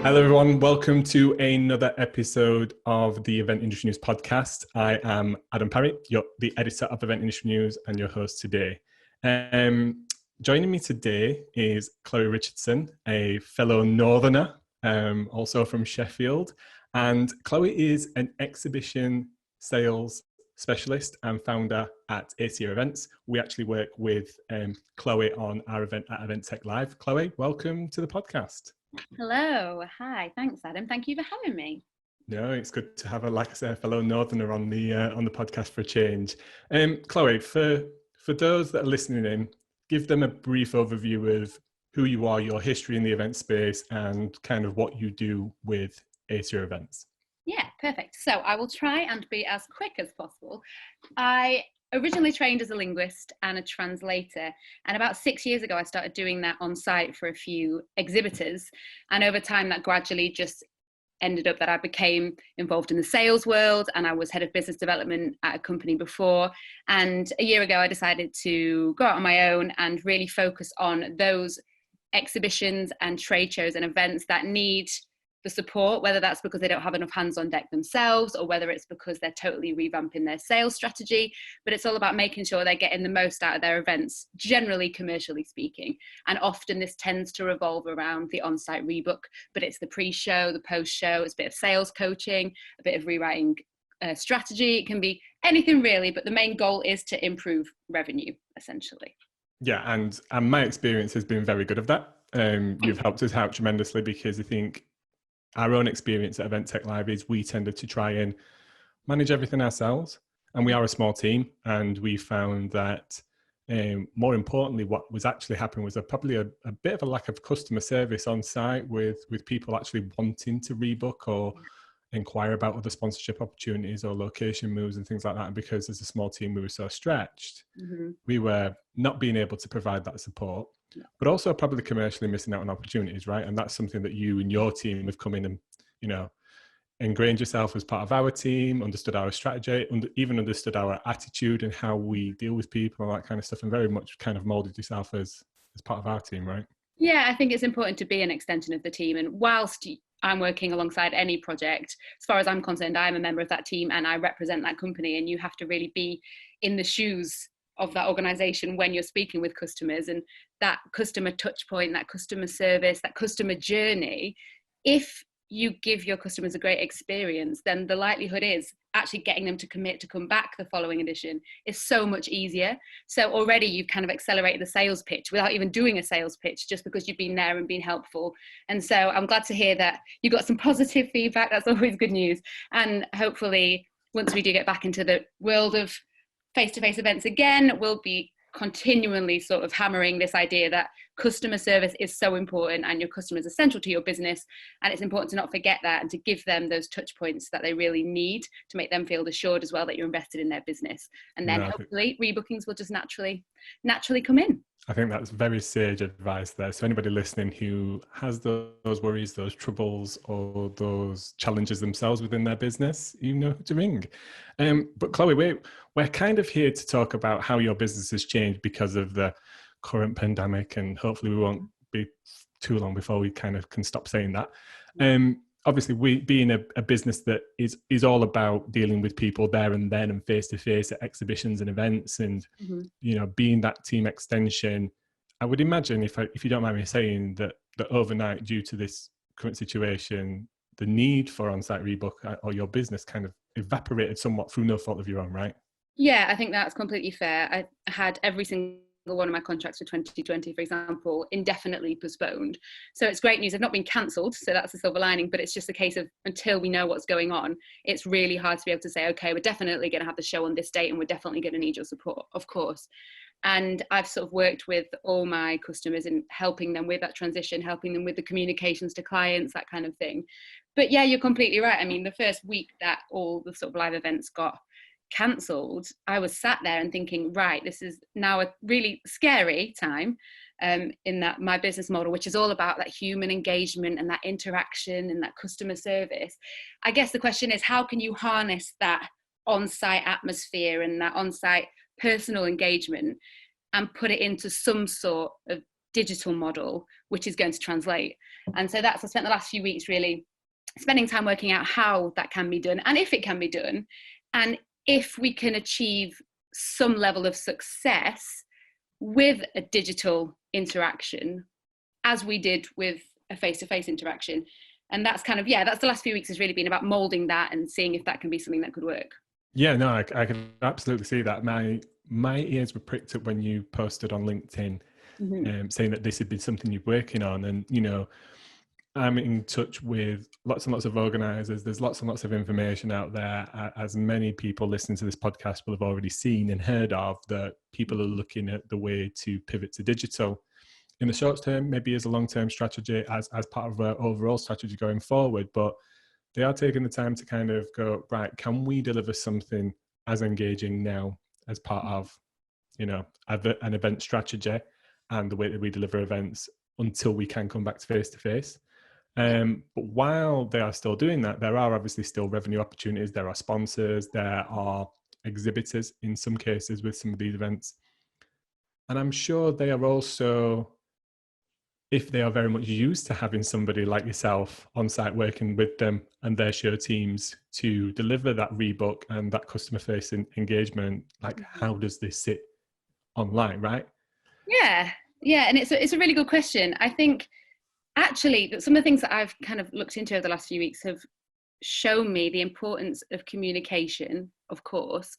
Hello, everyone. Welcome to another episode of the Event Industry News podcast. I am Adam Parry, the editor of Event Industry News and your host today. Joining me today is Chloe Richardson, a fellow Northerner, also from Sheffield. And Chloe is an exhibition sales specialist and founder at Acier Events. We actually work with Chloe on our event at Event Tech Live. Chloe, welcome to the podcast. Hello. Hi. Thanks, Adam. Thank you for having me. No, it's good to have a fellow Northerner on the podcast for a change. Chloe, for those that are listening in, give them a brief overview of who you are, your history in the event space, and kind of what you do with Acier Events. Yeah, perfect. So I will try and be as quick as possible. I originally trained as a linguist and a translator, and about 6 years ago I started doing that on site for a few exhibitors, and over time that gradually just ended up that I became involved in the sales world, and I was head of business development at a company before. And a year ago I decided to go out on my own and really focus on those exhibitions and trade shows and events that need the support, whether that's because they don't have enough hands on deck themselves or whether it's because they're totally revamping their sales strategy. But it's all about making sure they're getting the most out of their events, generally commercially speaking. And often this tends to revolve around the on-site rebook, but it's the pre-show, the post-show, it's a bit of sales coaching, a bit of rewriting strategy. It can be anything really, but the main goal is to improve revenue, essentially. Yeah, and my experience has been very good of that. You've helped us out tremendously, because I think our own experience at Event Tech Live is we tended to try and manage everything ourselves. And we are a small team, and we found that more importantly, what was actually happening was probably a bit of a lack of customer service on site with people actually wanting to rebook or inquire about other sponsorship opportunities or location moves and things like that. And because as a small team, we were so stretched, we were not being able to provide that support. But also probably commercially missing out on opportunities, right? And that's something that you and your team have come in and, ingrained yourself as part of our team, understood our strategy, even understood our attitude and how we deal with people and that kind of stuff, and very much kind of molded yourself as part of our team, right? Yeah, I think it's important to be an extension of the team. And whilst I'm working alongside any project, as far as I'm concerned, I'm a member of that team and I represent that company, and you have to really be in the shoes of that organization when you're speaking with customers, and that customer touch point, that customer service, that customer journey. If you give your customers a great experience, then the likelihood is actually getting them to commit to come back the following edition is so much easier. So already you've kind of accelerated the sales pitch without even doing a sales pitch, just because you've been there and been helpful. And so I'm glad to hear that you got some positive feedback. That's always good news. And hopefully once we do get back into the world of face-to-face events again, we'll be continually sort of hammering this idea that customer service is so important and your customers are central to your business, and it's important to not forget that and to give them those touch points that they really need to make them feel assured as well that you're invested in their business. And then hopefully rebookings will just naturally come in. I think that's very sage advice there. So anybody listening who has those worries, those troubles, or those challenges themselves within their business, you know who to ring. But Chloe, we're kind of here to talk about how your business has changed because of the current pandemic, and hopefully we won't be too long before we kind of can stop saying that. Obviously, we being a business that is all about dealing with people there and then and face to face at exhibitions and events, and being that team extension. I would imagine, if you don't mind me saying, that overnight, due to this current situation, the need for on-site rebook or your business kind of evaporated somewhat through no fault of your own, right? Yeah, I think that's completely fair. I had every single one of my contracts for 2020, for example, indefinitely postponed. So it's great news. They've not been cancelled, so that's the silver lining, but it's just a case of until we know what's going on, it's really hard to be able to say, okay, we're definitely going to have the show on this date and we're definitely going to need your support, of course. And I've sort of worked with all my customers in helping them with that transition, helping them with the communications to clients, that kind of thing. But yeah, you're completely right. I mean, the first week that all the sort of live events got cancelled, I was sat there and thinking, right, this is now a really scary time in that my business model, which is all about that human engagement and that interaction and that customer service. I guess the question is, how can you harness that on-site atmosphere and that on-site personal engagement and put it into some sort of digital model, which is going to translate. And so I spent the last few weeks really spending time working out how that can be done, and if it can be done, and if we can achieve some level of success with a digital interaction as we did with a face-to-face interaction. And that's kind of, that's the last few weeks has really been about molding that and seeing if that can be something that could work. Yeah, no, I can absolutely see that. My ears were pricked up when you posted on LinkedIn saying that this had been something you're working on. And, you know, I'm in touch with lots and lots of organisers. There's lots and lots of information out there. As many people listening to this podcast will have already seen and heard of, that people are looking at the way to pivot to digital in the short term, maybe as a long-term strategy, as part of our overall strategy going forward. But they are taking the time to kind of go, right, can we deliver something as engaging now as part of, you know, an event strategy and the way that we deliver events until we can come back to face-to-face. But while they are still doing that, there are obviously still revenue opportunities. There are sponsors, there are exhibitors in some cases with some of these events. And I'm sure they are also, if they are very much used to having somebody like yourself on site working with them and their show teams to deliver that rebook and that customer facing engagement, like how does this sit online, right? Yeah. And it's a really good question. I think actually some of the things that I've kind of looked into over the last few weeks have shown me the importance of communication, of course,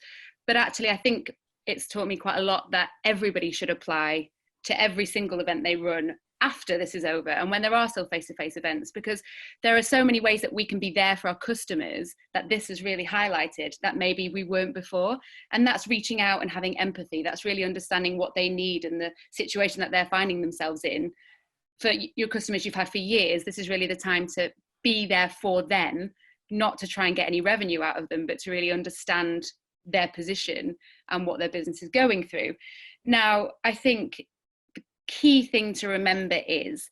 but actually I think it's taught me quite a lot that everybody should apply to every single event they run after this is over and when there are still face-to-face events, because there are so many ways that we can be there for our customers that this has really highlighted that maybe we weren't before. And that's reaching out and having empathy. That's really understanding what they need and the situation that they're finding themselves in. For your customers you've had for years, this is really the time to be there for them, not to try and get any revenue out of them, but to really understand their position and what their business is going through. Now, I think the key thing to remember is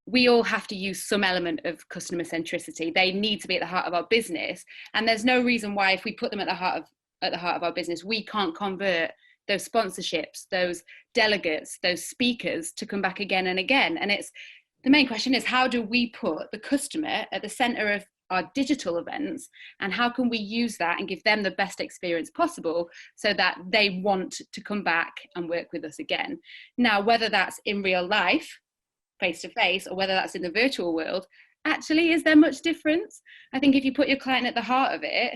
we all have to use some element of customer centricity. They need to be at the heart of our business. And there's no reason why if we put them at the heart of our business, we can't convert those sponsorships, those delegates, those speakers to come back again and again. And it's the main question is, how do we put the customer at the center of our digital events, and how can we use that and give them the best experience possible so that they want to come back and work with us again? Now, whether that's in real life, face to face, or whether that's in the virtual world, actually, is there much difference? I think if you put your client at the heart of it,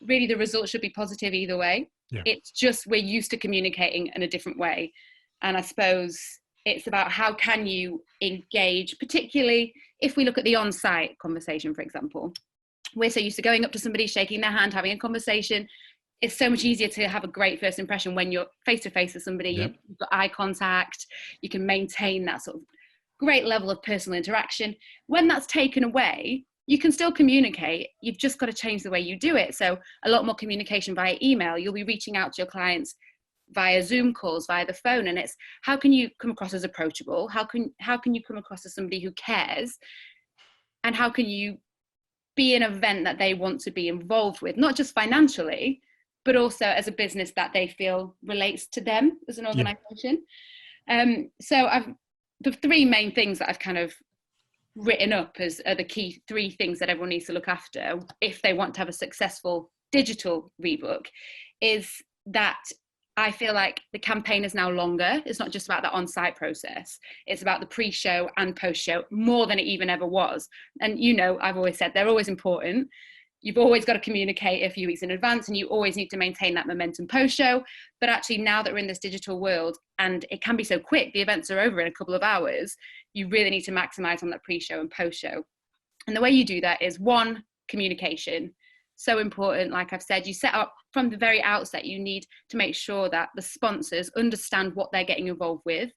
really the result should be positive either way. Yeah. It's just we're used to communicating in a different way. And I suppose it's about how can you engage, particularly if we look at the on-site conversation, for example. We're so used to going up to somebody, shaking their hand, having a conversation. It's so much easier to have a great first impression when you're face-to-face with somebody. Yep. You've got eye contact, you can maintain that sort of great level of personal interaction. When that's taken away, you can still communicate. You've just got to change the way you do it. So a lot more communication via email. You'll be reaching out to your clients via Zoom calls, via the phone. And it's how can you come across as approachable? How can you come across as somebody who cares? And how can you be an event that they want to be involved with, not just financially, but also as a business that they feel relates to them as an organization? Yeah. So the three main things that I've kind of written up as are the key three things that everyone needs to look after if they want to have a successful digital rebook is that I feel like the campaign is now longer. It's not just about the on-site process. It's about the pre-show and post-show more than it even ever was. And you know, I've always said they're always important. You've always got to communicate a few weeks in advance and you always need to maintain that momentum post-show. But actually now that we're in this digital world and it can be so quick, the events are over in a couple of hours, you really need to maximize on that pre-show and post-show. And the way you do that is one, communication. So important. Like I've said, you set up from the very outset, you need to make sure that the sponsors understand what they're getting involved with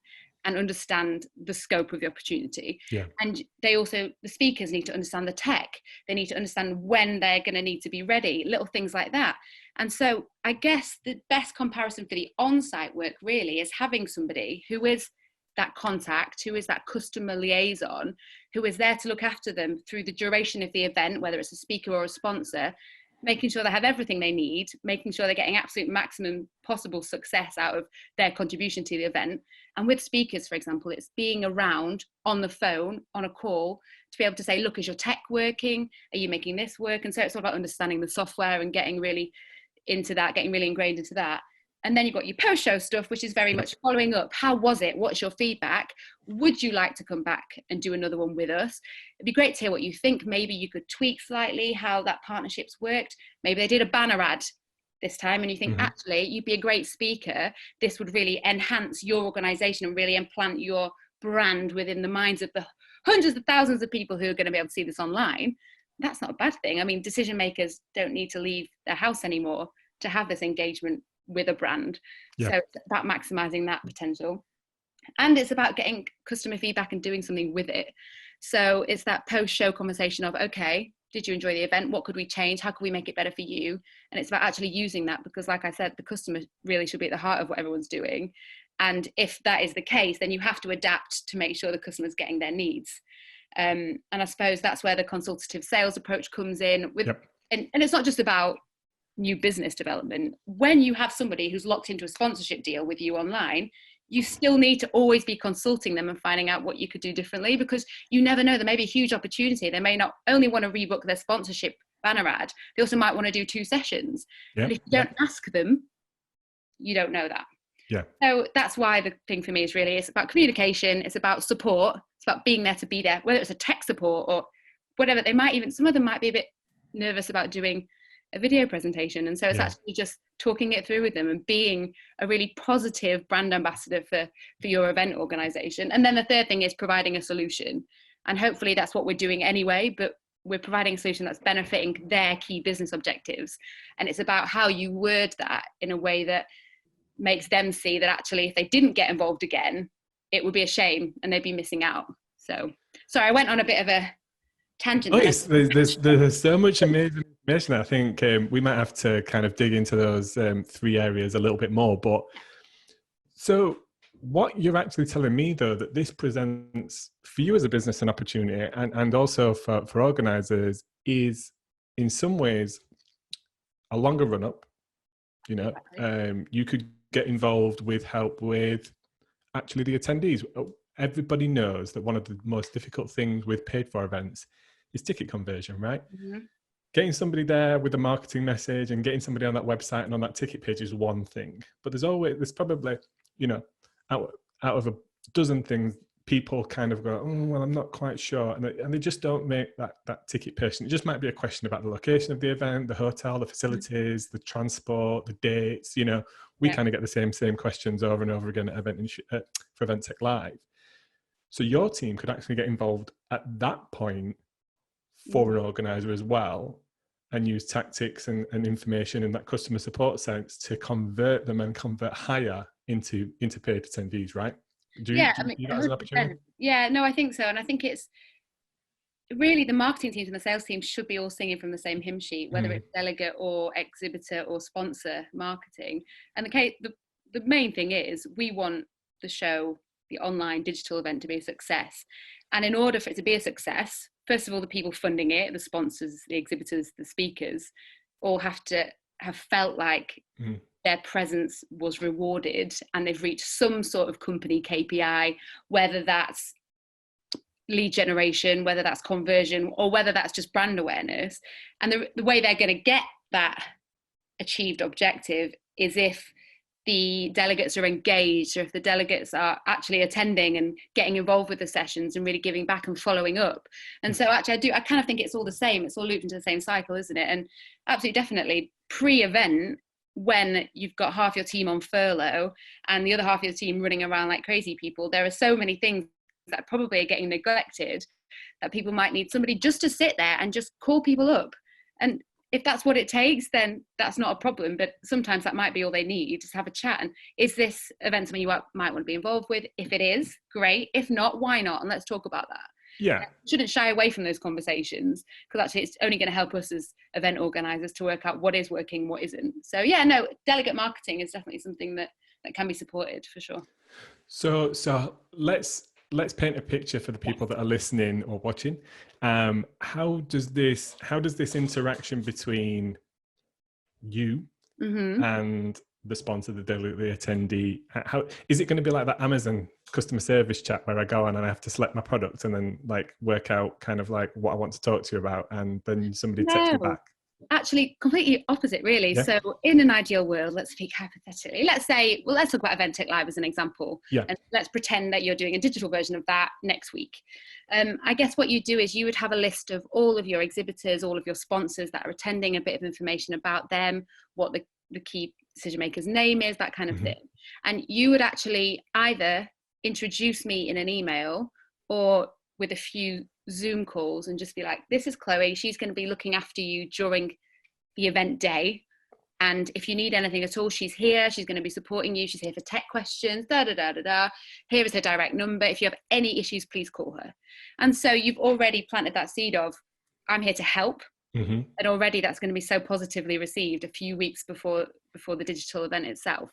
and understand the scope of the opportunity. Yeah. And they also, the speakers need to understand the tech. They need to understand when they're going to need to be ready, little things like that. And so I guess the best comparison for the on-site work really is having somebody who is that contact, who is that customer liaison, who is there to look after them through the duration of the event, whether it's a speaker or a sponsor, making sure they have everything they need, making sure they're getting absolute maximum possible success out of their contribution to the event. And with speakers, for example, it's being around on the phone, on a call, to be able to say, look, is your tech working? Are you making this work? And so it's all about understanding the software and getting really into that, getting really ingrained into that. And then you've got your post-show stuff, which is very much following up. How was it? What's your feedback? Would you like to come back and do another one with us? It'd be great to hear what you think. Maybe you could tweak slightly how that partnership's worked. Maybe they did a banner ad this time and you think, actually, you'd be a great speaker. This would really enhance your organization and really implant your brand within the minds of the hundreds of thousands of people who are going to be able to see this online. That's not a bad thing. I mean, decision makers don't need to leave their house anymore to have this engagement with a brand. So it's about maximizing that potential, and it's about getting customer feedback and doing something with it. So it's that post-show conversation of, okay, did you enjoy the event? What could we change? How could we make it better for you? And it's about actually using that, because like I said, the customer really should be at the heart of what everyone's doing. And if that is the case, then you have to adapt to make sure the customer's getting their needs. And I suppose that's where the consultative sales approach comes in with, and it's not just about new business development. When you have somebody who's locked into a sponsorship deal with you online, you still need to always be consulting them and finding out what you could do differently, because you never know, there may be a huge opportunity. They may not only want to rebook their sponsorship banner ad, they also might want to do 2 sessions. And if you don't ask them, you don't know that. So that's why the thing for me is really, it's about communication, it's about support, it's about being there to be there, whether it's a tech support or whatever. They might even, some of them might be a bit nervous about doing a video presentation, and so it's actually just talking it through with them and being a really positive brand ambassador for your event organization. And then the third thing is providing a solution, and hopefully that's what we're doing anyway, but we're providing a solution that's benefiting their key business objectives. And it's about how you word that in a way that makes them see that actually if they didn't get involved again, it would be a shame and they'd be missing out. So sorry, I went on a bit of a tangent. There's so much amazing information. I think we might have to kind of dig into those 3 areas a little bit more. But so what you're actually telling me, though, that this presents for you as a business an opportunity, and also for organizers, is in some ways a longer run up. You know, you could get involved with help with actually the attendees. Everybody knows that one of the most difficult things with paid for events is ticket conversion, right? Getting somebody there with a marketing message and getting somebody on that website and on that ticket page is one thing, but there's probably, you know, out of a dozen things, people kind of go, oh, well, I'm not quite sure. And they just don't make that ticket person. It just might be a question about the location of the event, the hotel, the facilities, the transport, the dates. You know, we kind of get the same questions over and over again at for Event Tech Live. So your team could actually get involved at that point for an organizer as well, and use tactics and information in that customer support sense to convert them and convert higher into paid attendees, right? Do you see that as an opportunity? Yeah, no, I think so. And I think it's really the marketing teams and the sales teams should be all singing from the same hymn sheet, whether it's delegate or exhibitor or sponsor marketing. And the main thing is we want the show, the online digital event, to be a success. And in order for it to be a success, first of all, the people funding it, the sponsors, the exhibitors, the speakers, all have to have felt like their presence was rewarded and they've reached some sort of company KPI, whether that's lead generation, whether that's conversion, or whether that's just brand awareness. And the way they're going to get that achieved objective is if the delegates are engaged, or if the delegates are actually attending and getting involved with the sessions and really giving back and following up. And so actually I kind of think it's all the same. It's all looped into the same cycle, isn't it? And absolutely, definitely pre-event, when you've got half your team on furlough and the other half of your team running around like crazy people, there are so many things that probably are getting neglected that people might need somebody just to sit there and just call people up. And if that's what it takes, then that's not a problem. But sometimes that might be all they need, just have a chat. And is this event something you might want to be involved with? If it is, great. If not, why not? And let's talk about that. Yeah. Shouldn't shy away from those conversations, because actually it's only going to help us as event organizers to work out what is working, what isn't. So yeah, no, delegate marketing is definitely something that can be supported for sure. So let's paint a picture for the people that are listening or watching. How does this interaction between you Mm-hmm. and the sponsor, the attendee. How is it going to be like that Amazon customer service chat where I go on and I have to select my product and then like work out kind of like what I want to talk to you about, and then somebody texts me No, back? actually completely opposite really. Yeah. So in an ideal world, let's speak hypothetically, let's talk about Event Tech Live as an example. Yeah. And let's pretend that you're doing a digital version of that next week. I guess what you do is you would have a list of all of your exhibitors, all of your sponsors that are attending, a bit of information about them, what the key decision maker's name is, that kind of thing. And you would actually either introduce me in an email or with a few Zoom calls and just be like, this is Chloe, she's going to be looking after you during the event day, and if you need anything at all, she's here, she's going to be supporting you, she's here for tech questions, here is her direct number, if you have any issues, please call her. And so you've already planted that seed of, I'm here to help. And already that's going to be so positively received a few weeks before the digital event itself.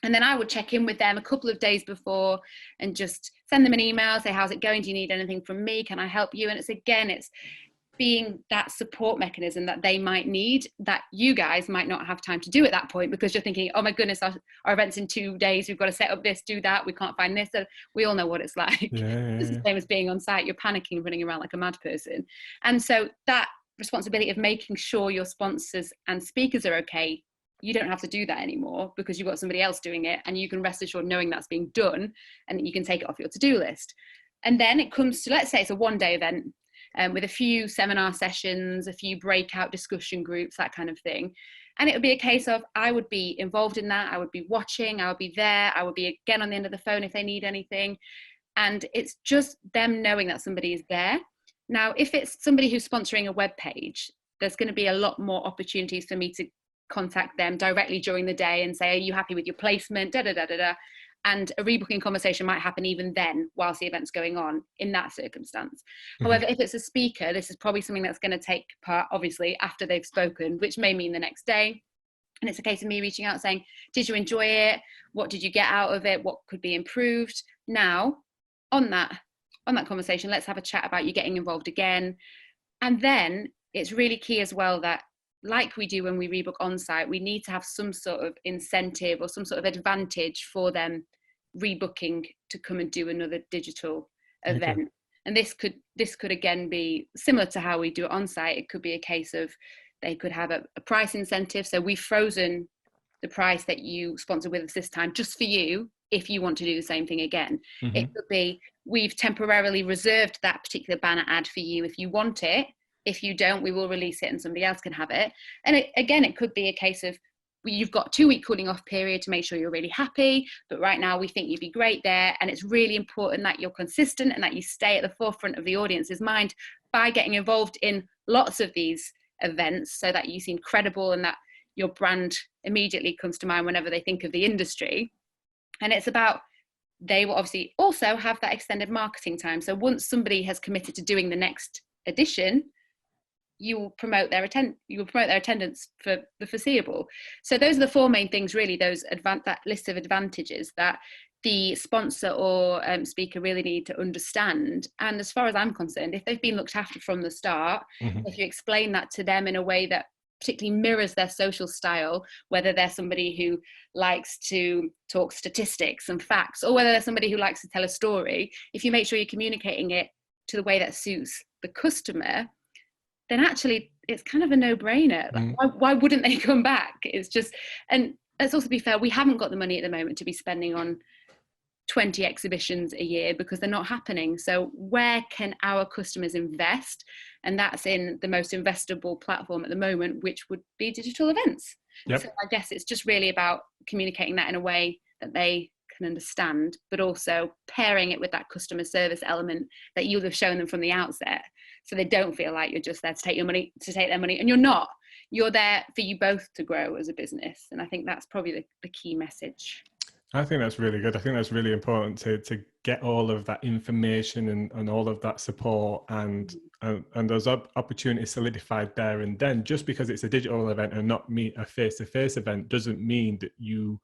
And then I would check in with them a couple of days before and just send them an email, say, how's it going? Do you need anything from me? Can I help you? And it's being that support mechanism that they might need, that you guys might not have time to do at that point, because you're thinking, oh my goodness, our event's in 2 days. We've got to set up this, do that. We can't find this. So we all know what it's like. It's the same as being on site. You're panicking, running around like a mad person. And so that responsibility of making sure your sponsors and speakers are okay, you don't have to do that anymore because you've got somebody else doing it, and you can rest assured knowing that's being done and that you can take it off your to-do list. And then it comes to, let's say it's a one-day event with a few seminar sessions, a few breakout discussion groups, that kind of thing. And it would be a case of, I would be involved in that, I would be watching, I would be there, I would be again on the end of the phone if they need anything. And it's just them knowing that somebody is there. Now, if it's somebody who's sponsoring a web page, there's going to be a lot more opportunities for me to contact them directly during the day and say, are you happy with your placement? And a rebooking conversation might happen even then whilst the event's going on in that circumstance. However, if it's a speaker, this is probably something that's going to take part, obviously, after they've spoken, which may mean the next day. And it's a case of me reaching out saying, did you enjoy it? What did you get out of it? What could be improved? Now, on that conversation, let's have a chat about you getting involved again. And then it's really key as well that, like we do when we rebook on site, we need to have some sort of incentive or some sort of advantage for them rebooking to come and do another digital event. And this could again be similar to how we do it on site. It could be a case of they could have a price incentive. So we've frozen the price that you sponsor with us this time just for you if you want to do the same thing again. It could be, we've temporarily reserved that particular banner ad for you if you want it. If you don't, we will release it and somebody else can have it. And it could be a case of, you've got 2-week cooling off period to make sure you're really happy, but right now we think you'd be great there. And it's really important that you're consistent and that you stay at the forefront of the audience's mind by getting involved in lots of these events so that you seem credible and that your brand immediately comes to mind whenever they think of the industry. And it's about, they will obviously also have that extended marketing time. So once somebody has committed to doing the next edition, you will promote their attendance for the foreseeable. So those are the 4 main things really, that list of advantages that the sponsor or speaker really need to understand. And as far as I'm concerned, if they've been looked after from the start, if you explain that to them in a way that particularly mirrors their social style, whether they're somebody who likes to talk statistics and facts, or whether they're somebody who likes to tell a story, if you make sure you're communicating it to the way that suits the customer, then actually it's kind of a no-brainer. Why wouldn't they come back? It's just, and let's also be fair, we haven't got the money at the moment to be spending on 20 exhibitions a year because they're not happening. So where can our customers invest? And that's in the most investable platform at the moment, which would be digital events. So I guess it's just really about communicating that in a way that they can understand, but also pairing it with that customer service element that you would have shown them from the outset. So they don't feel like you're just there to take their money, and you're not. You're there for you both to grow as a business. And I think that's probably the key message. I think that's really good. I think that's really important to get all of that information and all of that support and those opportunities solidified there and then. Just because it's a digital event and not a face-to-face event doesn't mean that you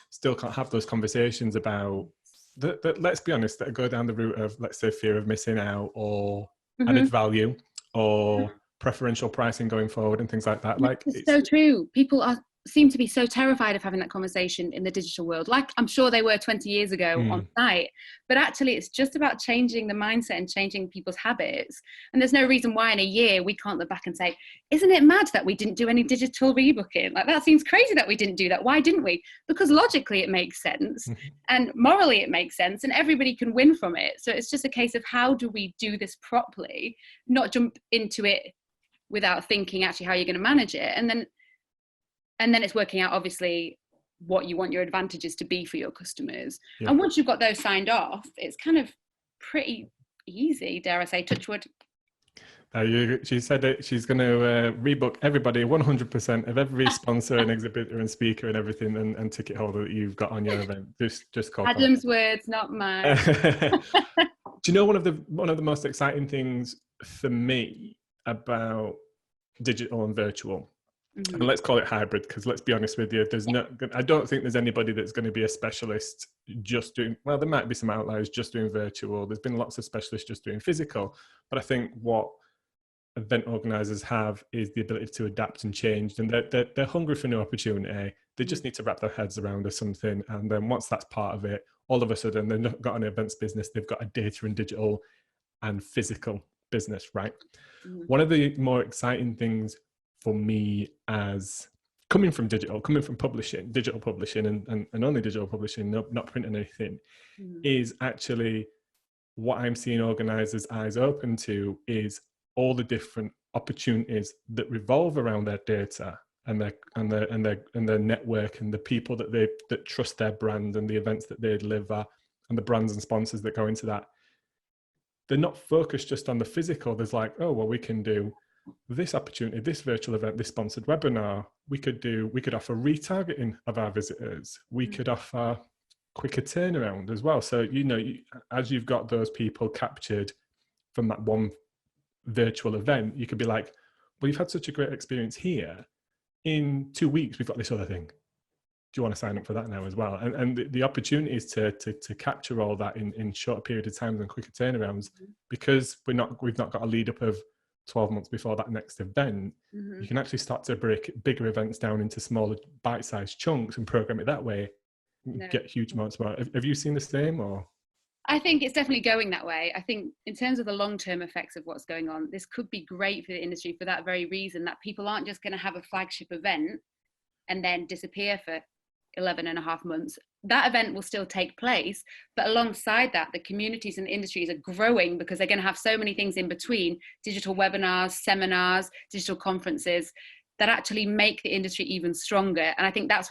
still can't have those conversations about that, let's be honest, that go down the route of, let's say, fear of missing out or added value or preferential pricing going forward and things like that. Like, it's so true. People seem to be so terrified of having that conversation in the digital world, like I'm sure they were 20 years ago on site. But actually, it's just about changing the mindset and changing people's habits. And there's no reason why in a year we can't look back and say, isn't it mad that we didn't do any digital rebooking? Like, that seems crazy that we didn't do that. Why didn't we? Because logically it makes sense, and morally it makes sense, and everybody can win from it. So it's just a case of, how do we do this properly, not jump into it without thinking actually how you're going to manage it. And then it's working out, obviously, what you want your advantages to be for your customers. Yeah. And once you've got those signed off, it's kind of pretty easy, dare I say, touch wood. She said that she's going to rebook everybody, 100% of every sponsor and exhibitor and speaker and everything, and ticket holder that you've got on your event. Just call Adam's words, not mine. Do you know one of the most exciting things for me about digital and virtual? And let's call it hybrid, because let's be honest with you, I don't think there's anybody that's going to be a specialist just doing, well, there might be some outliers just doing virtual. There's been lots of specialists just doing physical. But I think what event organizers have is the ability to adapt and change, and they're hungry for new opportunity. They just need to wrap their heads around or something. And then once that's part of it, all of a sudden they've not got an events business, they've got a data and digital and physical business, right? One of the more exciting things for me, as coming from digital publishing and only digital publishing, not printing anything, is actually what I'm seeing organizers' eyes open to is all the different opportunities that revolve around their data and their network, and the people that trust their brand, and the events that they deliver, and the brands and sponsors that go into that. They're not focused just on the physical. There's like, oh, well, we can do this opportunity, this virtual event, this sponsored webinar. We could offer retargeting of our visitors. We could offer quicker turnaround as well. So, as you've got those people captured from that one virtual event, you could be like, well, you've had such a great experience here. In 2 weeks, we've got this other thing. Do you want to sign up for that now as well? And the opportunities to capture all that in shorter period of time and quicker turnarounds, because we've not got a lead up of 12 months before that next event. You can actually start to break bigger events down into smaller bite-sized chunks and program it that way. Get huge amounts more. Have you seen the same? Or I think it's definitely going that way. I think in terms of the long-term effects of what's going on, this could be great for the industry for that very reason, that people aren't just going to have a flagship event and then disappear for 11 and a half months. That event will still take place, but alongside that, the communities and industries are growing, because they're going to have so many things in between: digital webinars, seminars, digital conferences, that actually make the industry even stronger. And I think that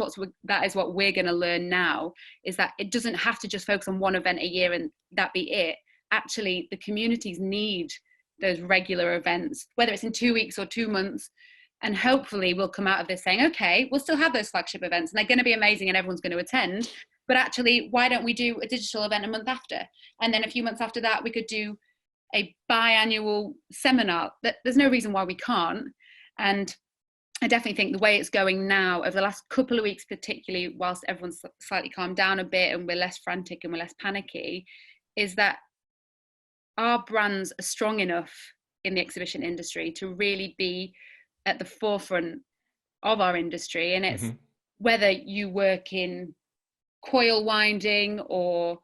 is what we're going to learn now, is that it doesn't have to just focus on one event a year and that be it. Actually, the communities need those regular events, whether it's in 2 weeks or 2 months. And hopefully we'll come out of this saying, okay, we'll still have those flagship events and they're going to be amazing and everyone's going to attend. But actually, why don't we do a digital event a month after? And then a few months after that, we could do a biannual seminar. There's no reason why we can't. And I definitely think the way it's going now, over the last couple of weeks, particularly whilst everyone's slightly calmed down a bit and we're less frantic and we're less panicky, is that our brands are strong enough in the exhibition industry to really be at the forefront of our industry. And it's whether you work in coil winding or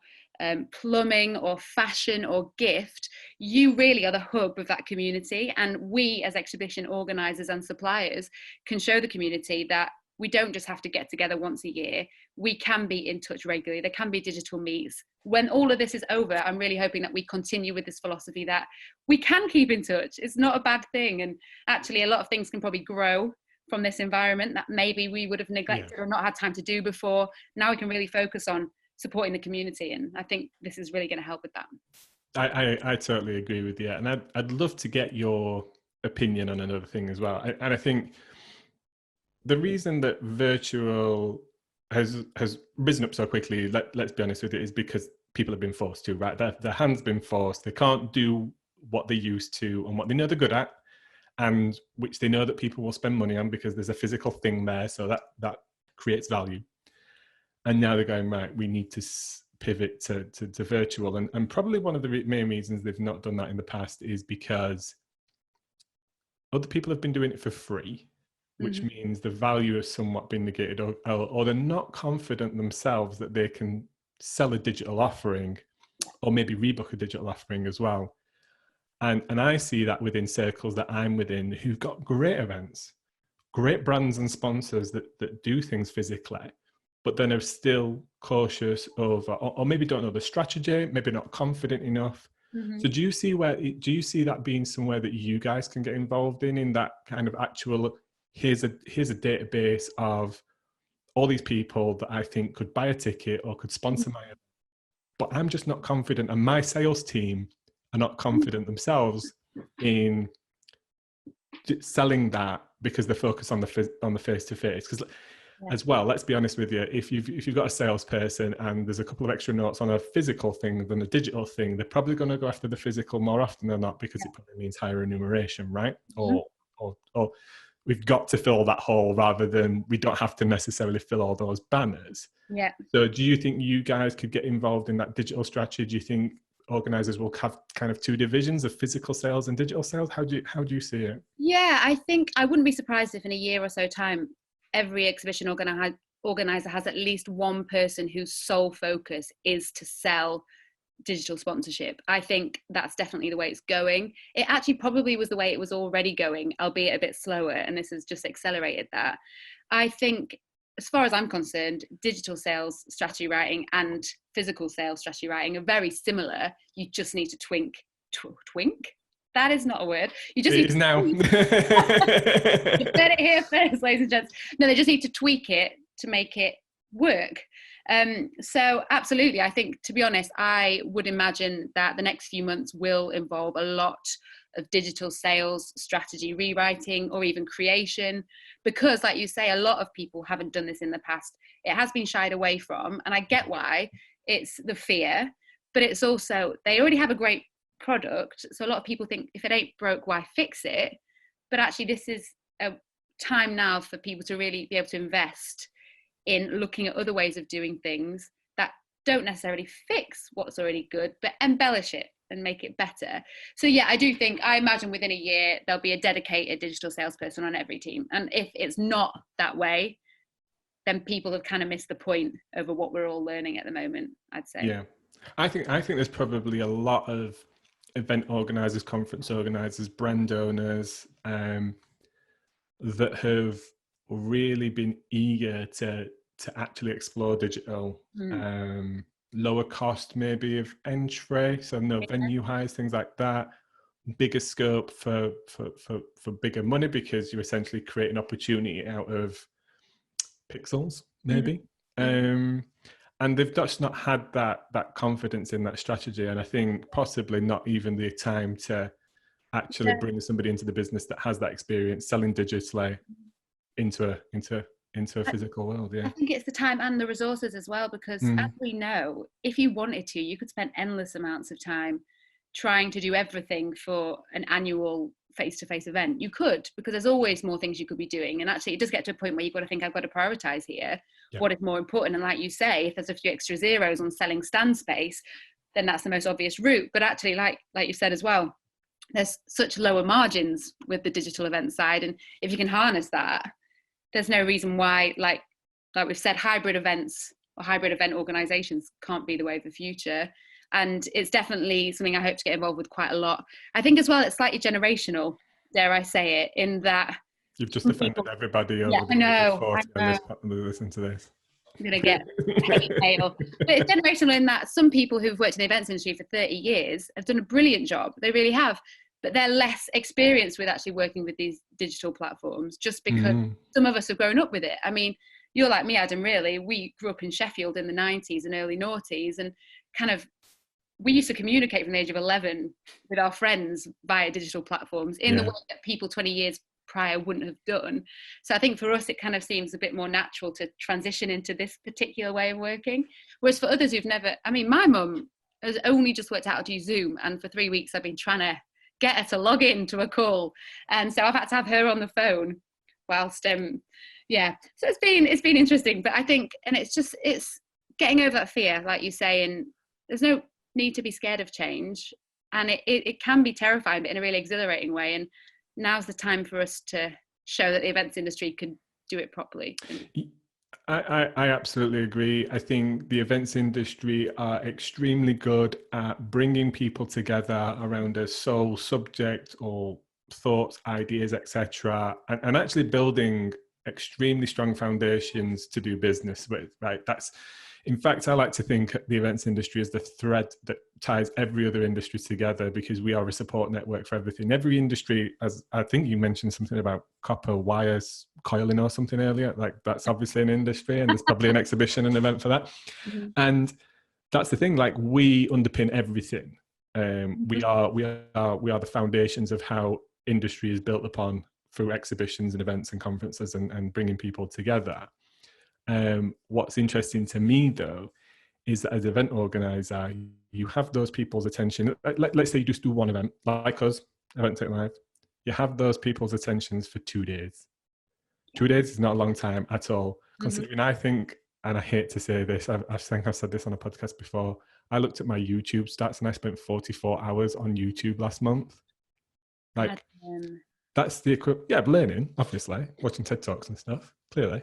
plumbing or fashion or gift, you really are the hub of that community. And we as exhibition organisers and suppliers can show the community that we don't just have to get together once a year. We can be in touch regularly. There can be digital meets. When all of this is over, I'm really hoping that we continue with this philosophy that we can keep in touch. It's not a bad thing. And actually, a lot of things can probably grow from this environment that maybe we would have neglected or not had time to do before. Now we can really focus on supporting the community. And I think this is really going to help with that. I totally agree with you. And I'd love to get your opinion on another thing as well. And I think the reason that virtual has risen up so quickly, let's be honest with it, is because people have been forced to, right? Their hand's been forced. They can't do what they used to and what they know they're good at, and which they know that people will spend money on because there's a physical thing there. So that creates value. And now they're going, right, we need to pivot to virtual. And probably one of the main reasons they've not done that in the past is because other people have been doing it for free, which Mhm. means the value is somewhat being negated, or they're not confident themselves that they can sell a digital offering, or maybe rebook a digital offering as well. And I see that within circles that I'm within, who've got great events, great brands and sponsors that do things physically, but then are still cautious of, or maybe don't know the strategy, maybe not confident enough. So Mhm. do you see that being somewhere that you guys can get involved in that kind of actual, here's a database of all these people that I think could buy a ticket or could sponsor my event, but I'm just not confident, and my sales team are not confident themselves in selling that because they're focused on the face to face. Because Yeah. as well, let's be honest with you, if you've got a salesperson and there's a couple of extra notes on a physical thing than a digital thing, they're probably going to go after the physical more often than not, because it probably means higher remuneration, right? Mhm. Or we've got to fill that hole rather than we don't have to necessarily fill all those banners. Yeah. So do you think you guys could get involved in that digital strategy? Do you think organizers will have kind of two divisions of physical sales and digital sales? How do you see it? Yeah, I think I wouldn't be surprised if in a year or so time, every exhibition organizer has at least one person whose sole focus is to sell digital sponsorship. I think that's definitely the way it's going. It actually probably was the way it was already going, albeit a bit slower, and this has just accelerated that. I think, as far as I'm concerned, digital sales strategy writing and physical sales strategy writing are very similar. You just need to twink? That is not a word. You just It need is to now. you said it here first, ladies and gents. No, they just need to tweak it to make it work. So absolutely, I think, to be honest, I would imagine that the next few months will involve a lot of digital sales strategy rewriting or even creation, because like you say, a lot of people haven't done this in the past. It has been shied away from, and I get why. It's the fear, but it's also they already have a great product, so a lot of people think if it ain't broke, why fix it? But actually this is a time now for people to really be able to invest in looking at other ways of doing things that don't necessarily fix what's already good, but embellish it and make it better. So yeah, I imagine within a year there'll be a dedicated digital salesperson on every team, and if it's not that way, then people have kind of missed the point over what we're all learning at the moment, I'd say. Yeah, I think there's probably a lot of event organizers, conference organizers, brand owners that have really been eager to actually explore digital. Lower cost maybe of entry, so no venue hires, things like that. Bigger scope for bigger money, because you essentially create an opportunity out of pixels, maybe. And they've just not had that confidence in that strategy, and I think possibly not even the time to actually bring somebody into the business that has that experience selling digitally into a physical world. Yeah, I think it's the time and the resources as well, because as we know, if you wanted to, you could spend endless amounts of time trying to do everything for an annual face-to-face event. You could, because there's always more things you could be doing, and actually it does get to a point where you've got to think, I've got to prioritize here. What is more important? And like you say, if there's a few extra zeros on selling stand space, then that's the most obvious route. But actually, like you said as well, there's such lower margins with the digital event side, and if you can harness that, there's no reason why, like we've said, hybrid events or hybrid event organizations can't be the way of the future. And it's definitely something I hope to get involved with quite a lot. I think as well, it's slightly generational, dare I say it, in that you've just offended everybody over the age of 40 on this listen to this. I'm going to get hate mail. But it's generational in that some people who've worked in the events industry for 30 years have done a brilliant job. They really have. But they're less experienced with actually working with these digital platforms, just because some of us have grown up with it. I mean, you're like me, Adam, really. We grew up in Sheffield in the 90s and early noughties, and kind of we used to communicate from the age of 11 with our friends via digital platforms in the way that people 20 years prior wouldn't have done. So I think for us, it kind of seems a bit more natural to transition into this particular way of working. Whereas for others who've never, I mean, my mum has only just worked out how to use Zoom, and for 3 weeks I've been trying to get her to log in to a call, and so I've had to have her on the phone whilst so it's been interesting. But I think, and it's getting over that fear, like you say, and there's no need to be scared of change, and it can be terrifying, but in a really exhilarating way. And now's the time for us to show that the events industry can do it properly. I absolutely agree. I think the events industry are extremely good at bringing people together around a sole subject or thoughts, ideas, etc., and actually building extremely strong foundations to do business with. Right? That's, in fact, I like to think the events industry is the thread that ties every other industry together, because we are a support network for everything. Every industry, as I think you mentioned something about copper wires coiling or something earlier, like that's obviously an industry, and there's probably an exhibition and event for that. Mm-hmm. And that's the thing, like we underpin everything. We are the foundations of how industry is built upon through exhibitions and events and conferences and bringing people together. What's interesting to me though is that as an event organizer, you have those people's attention. Let's say you just do one event, like us, Event Tech Live. You have those people's attentions for 2 days. 2 days is not a long time at all. Considering, I think, and I hate to say this, I think I've said this on a podcast before, I looked at my YouTube stats and I spent 44 hours on YouTube last month. Like, that's the equivalent. Yeah, learning, obviously, watching TED Talks and stuff, clearly.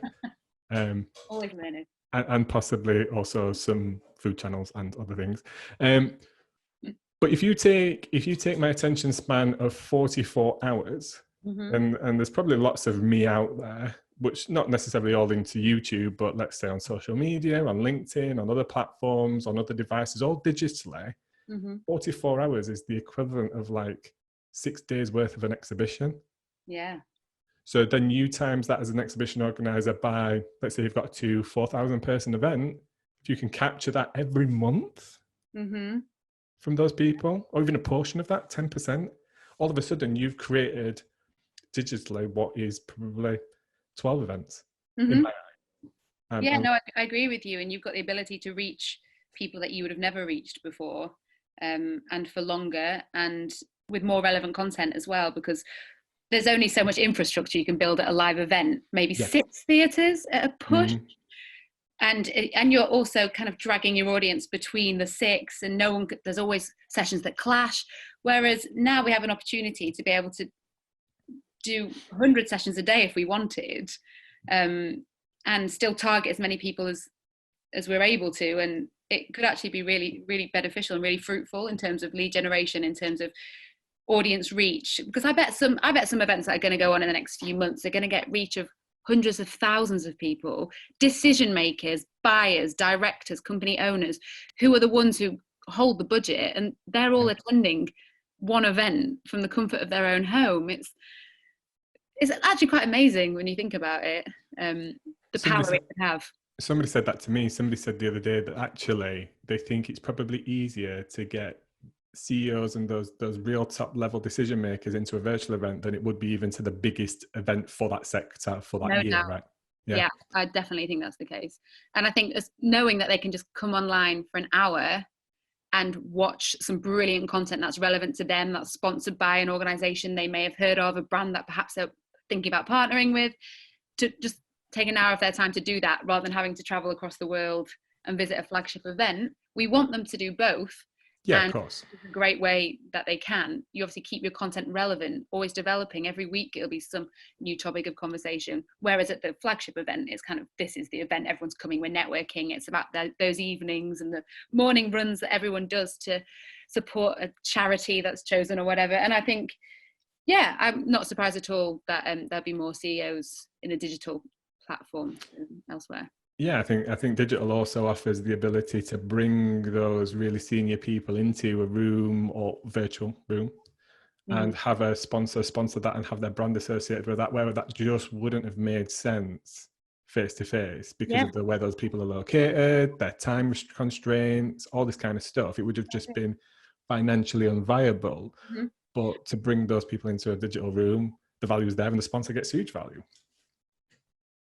Always learning. And possibly also some food channels and other things. But if you take my attention span of 44 hours, and there's probably lots of me out there, which not necessarily all into YouTube, but let's say on social media, on LinkedIn, on other platforms, on other devices, all digitally, 44 hours is the equivalent of like 6 days worth of an exhibition. Yeah. So then you times that as an exhibition organizer by, let's say you've got a 4,000 person event, if you can capture that every month from those people, or even a portion of that, 10%, all of a sudden you've created digitally what is probably 12 events. In my eye. No, I agree with you. And you've got the ability to reach people that you would have never reached before, and for longer and with more relevant content as well, because there's only so much infrastructure you can build at a live event, maybe 6 theatres at a push. And you're also kind of dragging your audience between the 6, and there's always sessions that clash. Whereas now we have an opportunity to be able to do 100 sessions a day if we wanted, and still target as many people as we're able to. And it could actually be really, really beneficial and really fruitful in terms of lead generation, in terms of audience reach, because I bet some events that are going to go on in the next few months are going to get reach of hundreds of thousands of people, decision makers, buyers, directors, company owners, who are the ones who hold the budget, and they're all attending one event from the comfort of their own home. It's actually quite amazing when you think about it, the power it can have. Somebody said that to me. Somebody said the other day that actually they think it's probably easier to get CEOs and those real top level decision makers into a virtual event than it would be even to the biggest event for that sector for that year, right? Yeah, I definitely think that's the case. And I think knowing that they can just come online for an hour and watch some brilliant content that's relevant to them, that's sponsored by an organization they may have heard of, a brand that perhaps they're thinking about partnering with, to just take an hour of their time to do that rather than having to travel across the world and visit a flagship event. We want them to do both. Yeah, of course. It's a great way that they can. You obviously keep your content relevant, always developing. Every week it'll be some new topic of conversation. Whereas at the flagship event, it's kind of, this is the event, everyone's coming, we're networking. It's about those evenings and the morning runs that everyone does to support a charity that's chosen or whatever. And I think, I'm not surprised at all that there'll be more CEOs in a digital platform elsewhere. Yeah, I think digital also offers the ability to bring those really senior people into a room or virtual room and have a sponsor that and have their brand associated with that, where that just wouldn't have made sense face to face because of the where those people are located, their time constraints, all this kind of stuff. It would have just been financially unviable. But to bring those people into a digital room, the value is there and the sponsor gets huge value.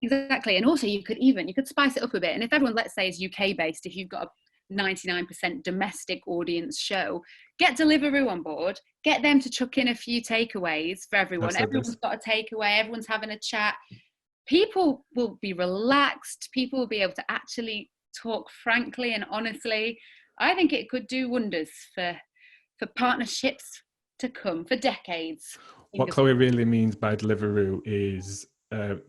Exactly. And also you could spice it up a bit. And if everyone, let's say, is UK based, if you've got a 99% domestic audience show, get Deliveroo on board, get them to chuck in a few takeaways for everyone. Everyone's got a takeaway, everyone's having a chat. People will be relaxed. People will be able to actually talk frankly and honestly. I think it could do wonders for partnerships, to come for decades. What Chloe really means by Deliveroo is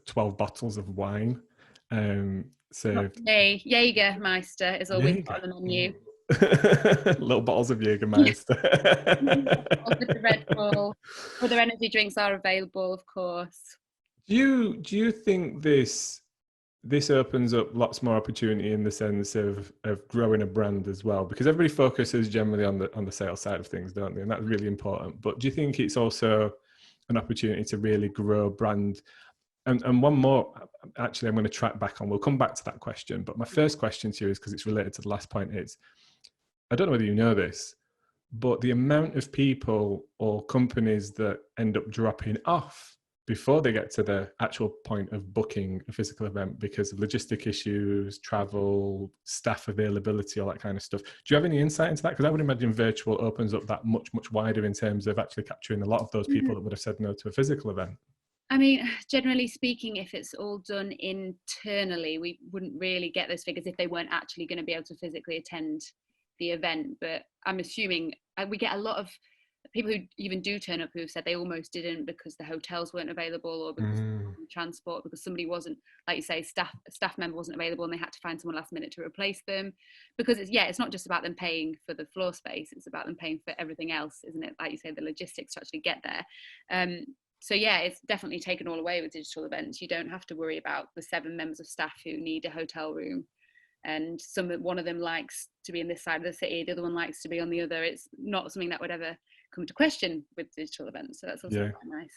12 bottles of wine served. Hey, Jägermeister is always Jaeger. on the menu. Little bottles of Jägermeister. Also the Red Bull. Other energy drinks are available, of course. Do you think this opens up lots more opportunity in the sense of growing a brand as well? Because everybody focuses generally on the sales side of things, don't they? And that's really important. But do you think it's also an opportunity to really grow brand? And one more, actually, I'm going to track back on. We'll come back to that question. But my first question to you is, because it's related to the last point, is I don't know whether you know this, but the amount of people or companies that end up dropping off before they get to the actual point of booking a physical event because of logistic issues, travel, staff availability, all that kind of stuff. Do you have any insight into that? Because I would imagine virtual opens up that much wider in terms of actually capturing a lot of those people that would have said no to a physical event. I mean, generally speaking, if it's all done internally, we wouldn't really get those figures if they weren't actually going to be able to physically attend the event. But I'm assuming we get a lot of people who even do turn up who have said they almost didn't because the hotels weren't available, or because of transport, because somebody wasn't, like you say, a staff member wasn't available and they had to find someone last minute to replace them. Because it's not just about them paying for the floor space, it's about them paying for everything else, isn't it? Like you say, the logistics to actually get there. So yeah, it's definitely taken all away with digital events. You don't have to worry about the 7 members of staff who need a hotel room, and one of them likes to be in this side of the city, the other one likes to be on the other. It's not something that would ever come to question with digital events. So that's also quite nice.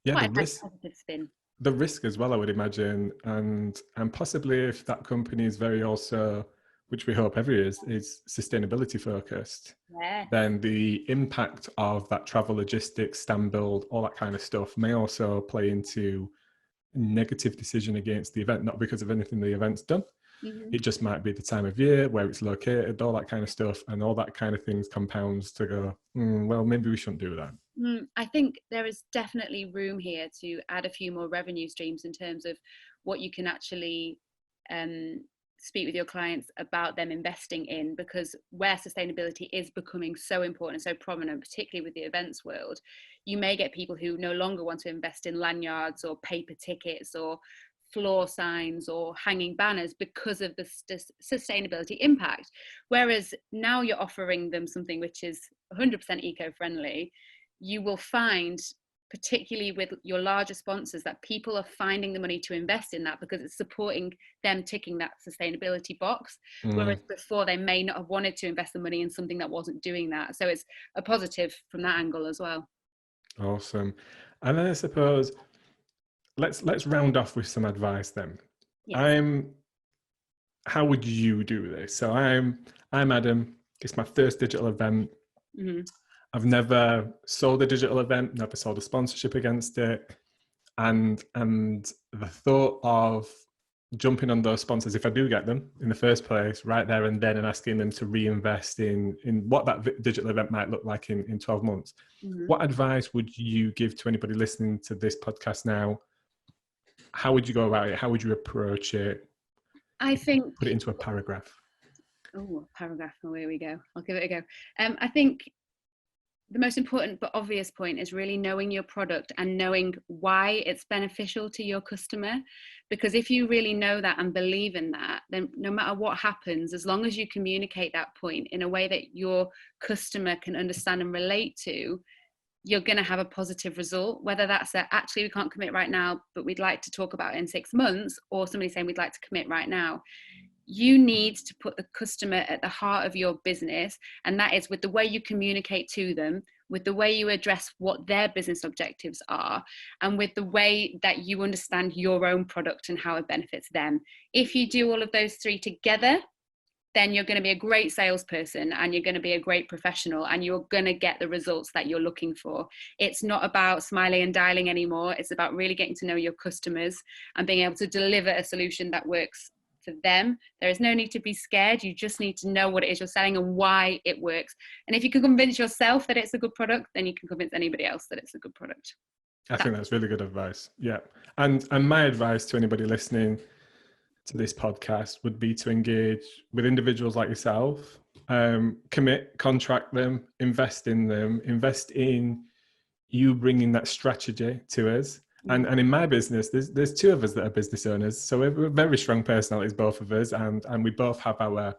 Yeah, quite a nice positive spin. The risk as well, I would imagine, and possibly if that company is very also, which we hope every is sustainability focused, then the impact of that travel logistics, stand build, all that kind of stuff may also play into negative decision against the event, not because of anything the event's done. It just might be the time of year, where it's located, all that kind of stuff, and all that kind of things compounds to go, well, maybe we shouldn't do that. I think there is definitely room here to add a few more revenue streams in terms of what you can actually speak with your clients about them investing in, because where sustainability is becoming so important and so prominent, particularly with the events world, you may get people who no longer want to invest in lanyards or paper tickets or floor signs or hanging banners because of the sustainability impact. Whereas now you're offering them something which is 100% eco-friendly, you will find, particularly with your larger sponsors, that people are finding the money to invest in that because it's supporting them ticking that sustainability box. Whereas before they may not have wanted to invest the money in something that wasn't doing that. So it's a positive from that angle as well. Awesome. And then I suppose let's round off with some advice then. Yes. How would you do this? So I'm Adam. It's my first digital event. I've never sold a digital event, never sold a sponsorship against it. And the thought of jumping on those sponsors, if I do get them in the first place, right there and then, and asking them to reinvest in what that digital event might look like in 12 months. What advice would you give to anybody listening to this podcast now? How would you go about it? How would you approach it? I think... Put it into a paragraph. Oh, a paragraph. Oh, here we go. I'll give it a go. I think the most important but obvious point is really knowing your product and knowing why it's beneficial to your customer. Because if you really know that and believe in that, then no matter what happens, as long as you communicate that point in a way that your customer can understand and relate to, you're going to have a positive result. Whether that's actually we can't commit right now, but we'd like to talk about it in 6 months, or somebody saying we'd like to commit right now. You need to put the customer at the heart of your business, and that is with the way you communicate to them, with the way you address what their business objectives are, and with the way that you understand your own product and how it benefits them. If you do all of those 3 together, then you're going to be a great salesperson and you're going to be a great professional and you're going to get the results that you're looking for. It's not about smiling and dialing anymore. It's about really getting to know your customers and being able to deliver a solution that works for them. There is no need to be scared. You just need to know what it is you're selling and why it works. And if you can convince yourself that it's a good product, then you can convince anybody else that it's a good product. I think that's really good advice. Yeah. And my advice to anybody listening to this podcast would be to engage with individuals like yourself commit, contract them, invest in you bringing that strategy to us. And in my business, there's two of us that are business owners. So we're very strong personalities, both of us. And we both have our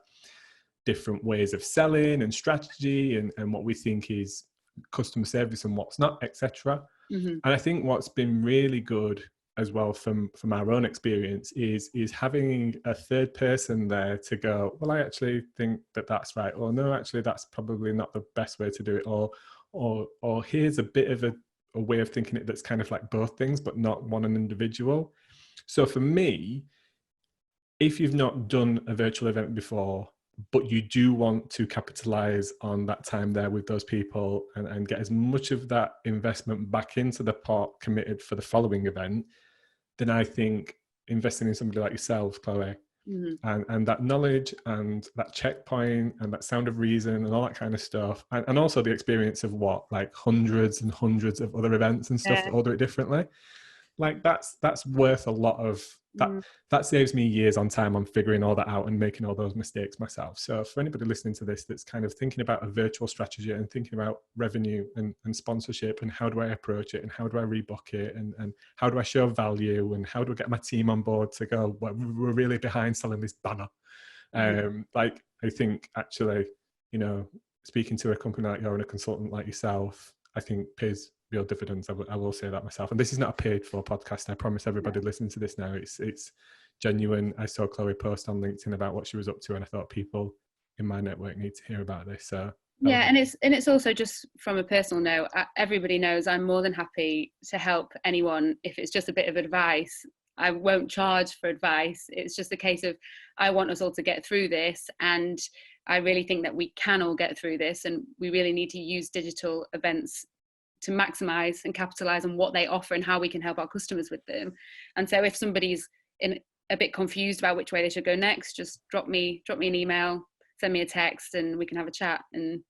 different ways of selling and strategy and what we think is customer service and what's not, etc. And I think what's been really good as well from our own experience is having a third person there to go, well, I actually think that's right, or no, actually that's probably not the best way to do it, or here's a bit of a way of thinking it that's kind of like both things but not one an individual. So for me, if you've not done a virtual event before but you do want to capitalize on that time there with those people and get as much of that investment back into the pot committed for the following event, then I think investing in somebody like yourself, Chloe, and that knowledge and that checkpoint and that sound of reason and all that kind of stuff, and also the experience of like hundreds and hundreds of other events and stuff that all do it differently, like that's worth a lot of that saves me years on time on figuring all that out and making all those mistakes myself. So for anybody listening to this that's kind of thinking about a virtual strategy and thinking about revenue and sponsorship and how do I approach it and how do I rebook it and how do I show value and how do I get my team on board to go, well, we're really behind selling this banner. Like I think actually, you know, speaking to a company like you and a consultant like yourself, I think pays real dividends. I will say that myself. And this is not a paid for podcast. I promise everybody listening to this now, it's genuine. I saw Chloe post on LinkedIn about what she was up to, and I thought people in my network need to hear about this. So yeah, and it's also just from a personal note, everybody knows I'm more than happy to help anyone if it's just a bit of advice. I won't charge for advice. It's just a case of I want us all to get through this, and I really think that we can all get through this, and we really need to use digital events to maximize and capitalize on what they offer and how we can help our customers with them. And so if somebody's a bit confused about which way they should go next, just drop me an email, send me a text, and we can have a chat. And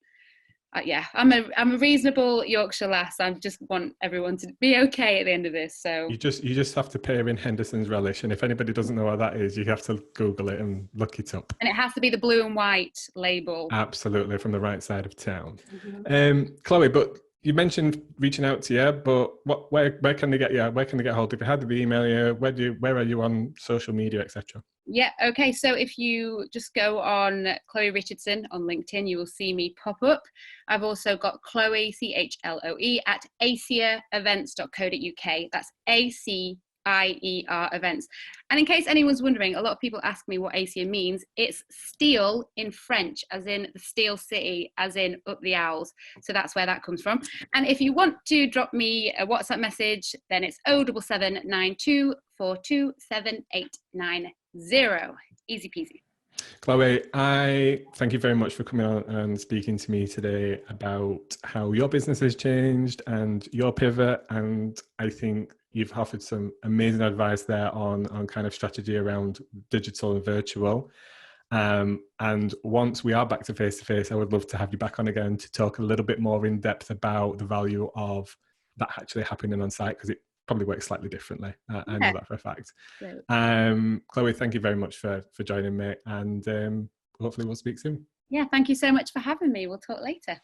yeah, I'm a reasonable Yorkshire lass. I just want everyone to be okay at the end of this. So you just have to pair in Henderson's Relish, and if anybody doesn't know what that is, you have to Google it and look it up. And it has to be the blue and white label. Absolutely, from the right side of town. Chloe, but you mentioned reaching out to you, but where can they get you? Where can they get hold of you? How do they email you? Where are you on social media, etc.? Yeah, okay. So if you just go on Chloe Richardson on LinkedIn, you will see me pop up. I've also got Chloe, CHLOE, at acierevents.co.uk. That's ACIER events. And in case anyone's wondering, a lot of people ask me what Acier means. It's steel in French, as in the steel city, as in up the owls. So that's where that comes from. And if you want to drop me a WhatsApp message, then it's 07792 427 Easy peasy. Chloe, I thank you very much for coming on and speaking to me today about how your business has changed and your pivot. And I think you've offered some amazing advice there on kind of strategy around digital and virtual. And once we are back to face-to-face, I would love to have you back on again to talk a little bit more in depth about the value of that actually happening on site, because it probably works slightly differently. I know that for a fact. Chloe, thank you very much for joining me, and hopefully we'll speak soon. Yeah, thank you so much for having me. We'll talk later.